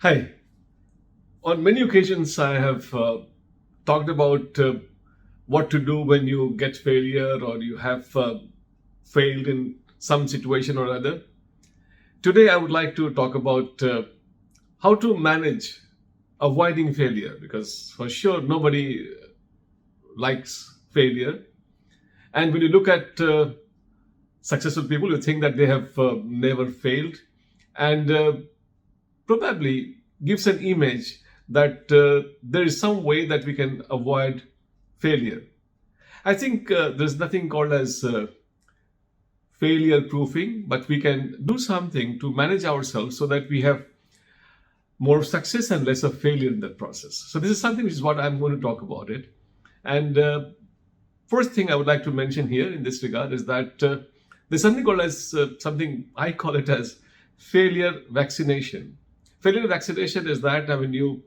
Hi. On many occasions, I have talked about what to do when you get failure or you have failed in some situation or other. Today, I would like to talk about how to manage avoiding failure because for sure nobody likes failure. And when you look at successful people, you think that they have never failed. And probably gives an image that there is some way that we can avoid failure. I think there's nothing called as failure proofing, but we can do something to manage ourselves so that we have more success and less of failure in that process. So this is something which is what I'm going to talk about it. And first thing I would like to mention here in this regard is that there's something called as something I call it as failure vaccination. Failure vaccination is that you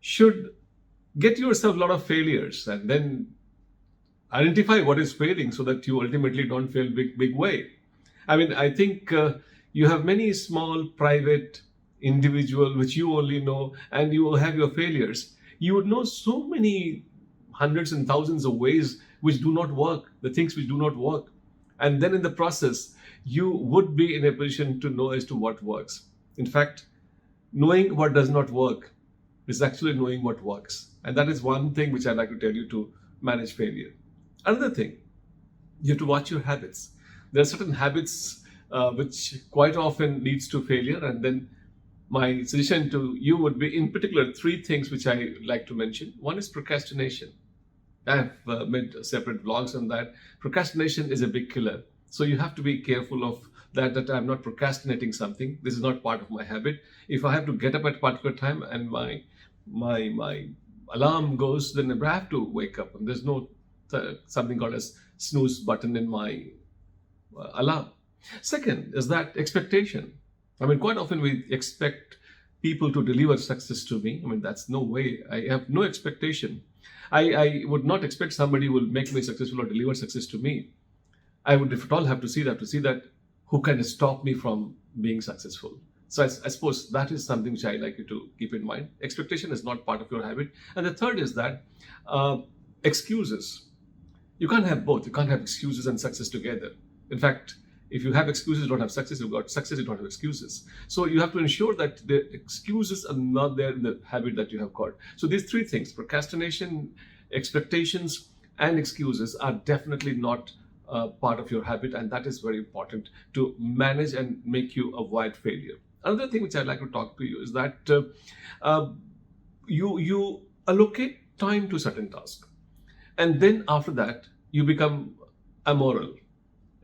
should get yourself a lot of failures and then identify what is failing so that you ultimately don't fail big way. I think you have many small private individual which you only know, and you will have your failures. You would know so many hundreds and thousands of ways which do not work, the things which do not work, and then in the process you would be in a position to know as to what works. In fact, knowing what does not work is actually knowing what works. And that is one thing which I'd like to tell you to manage failure. Another thing, you have to watch your habits. There are certain habits which quite often leads to failure. And then my suggestion to you would be, in particular, three things which I like to mention. One is procrastination. I have made separate vlogs on that. Procrastination is a big killer. So you have to be careful of that I'm not procrastinating something. This is not part of my habit. If I have to get up at a particular time and my alarm goes, then I have to wake up. And there's no something called as snooze button in my alarm. Second is that expectation. Quite often we expect people to deliver success to me. That's no way. I have no expectation. I would not expect somebody will make me successful or deliver success to me. I would, if at all, have to see that who can stop me from being successful. So I suppose that is something which I like you to keep in mind. Expectation is not part of your habit. And the third is that excuses. You can't have both. You can't have excuses and success together. In fact, if you have excuses, you don't have success. You've got success, you don't have excuses. So you have to ensure that the excuses are not there in the habit that you have got. So these three things, procrastination, expectations, and excuses, are definitely not part of your habit, and that is very important to manage and make you avoid failure. Another thing which I'd like to talk to you is that you allocate time to certain tasks, and then after that you become amoral.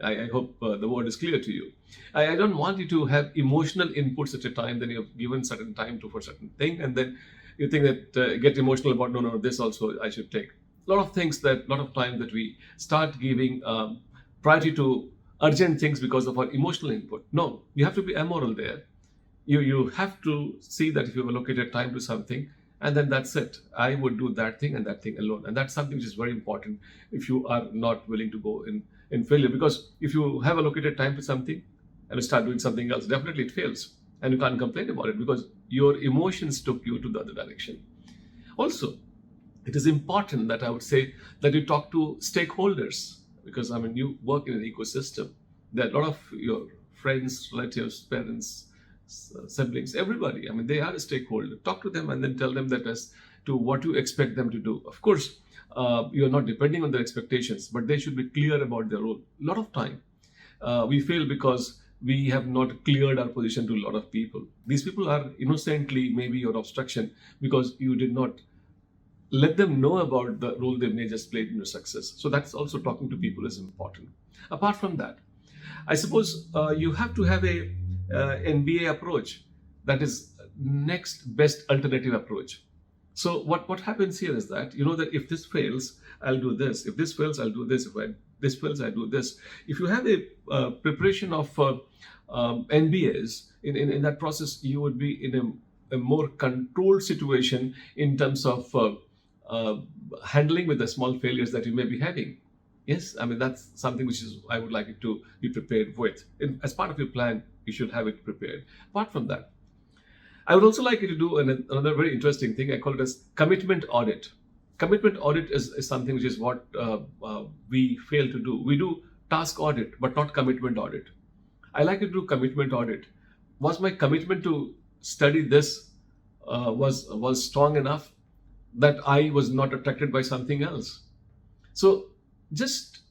I hope the word is clear to you. I don't want you to have emotional inputs at a time. Then you've given certain time to for certain thing, and then you think that get emotional about no, this also I should take. A lot of time that we start giving priority to urgent things because of our emotional input. No, you have to be amoral there. You have to see that if you've allocated time to something, and then that's it. I would do that thing and that thing alone. And that's something which is very important if you are not willing to go in failure. Because if you have allocated time to something and you start doing something else, definitely it fails. And you can't complain about it because your emotions took you to the other direction. Also, it is important that I would say that you talk to stakeholders because you work in an ecosystem. There are a lot of your friends, relatives, parents, siblings, everybody. They are a stakeholder. Talk to them and then tell them that as to what you expect them to do. Of course, you're not depending on their expectations, but they should be clear about their role. A lot of time we fail because we have not cleared our position to a lot of people. These people are innocently maybe your obstruction because you did not let them know about the role they may just played in your success. So that's also talking to people is important. Apart from that, I suppose you have to have a NBA approach, that is next best alternative approach. So what happens here is that that if this fails, I'll do this. If this fails, I'll do this. If this fails, I do this. If you have a preparation of NBAs in that process, you would be in a more controlled situation in terms of handling with the small failures that you may be having. Yes, that's something which is I would like you to be prepared with. As part of your plan, you should have it prepared. Apart from that, I would also like you to do another very interesting thing. I call it as commitment audit. Commitment audit is something which is what we fail to do. We do task audit, but not commitment audit. I like to do commitment audit. Was my commitment to study this was strong enough that I was not attracted by something else? So just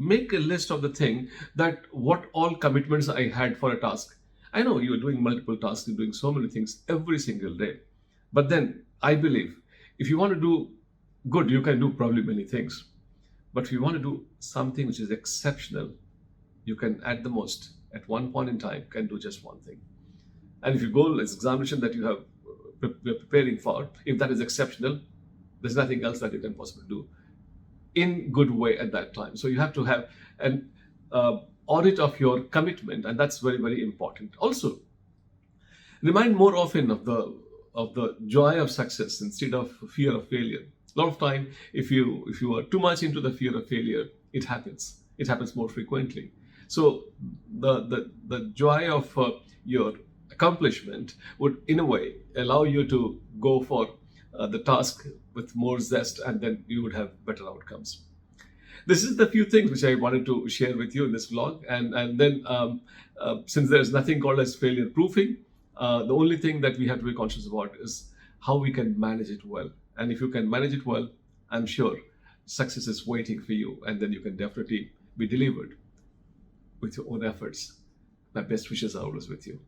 make a list of the thing that what all commitments I had for a task. I know you're doing multiple tasks, you're doing so many things every single day. But then I believe if you want to do good, you can do probably many things. But if you want to do something which is exceptional, you can at the most, at one point in time, can do just one thing. And if your goal is examination that you're preparing for, if that is exceptional, there's nothing else that you can possibly do in good way at that time. So you have to have an audit of your commitment, and that's very, very important. Also, remind more often of the joy of success instead of fear of failure. A lot of time, if you are too much into the fear of failure, it happens. It happens more frequently. So the joy of your accomplishment would, in a way, allow you to go for the task with more zest, and then you would have better outcomes. This is the few things which I wanted to share with you in this vlog. And then since there's nothing called as failure proofing, the only thing that we have to be conscious about is how we can manage it well. And if you can manage it well, I'm sure success is waiting for you, and then you can definitely be delivered with your own efforts. My best wishes are always with you.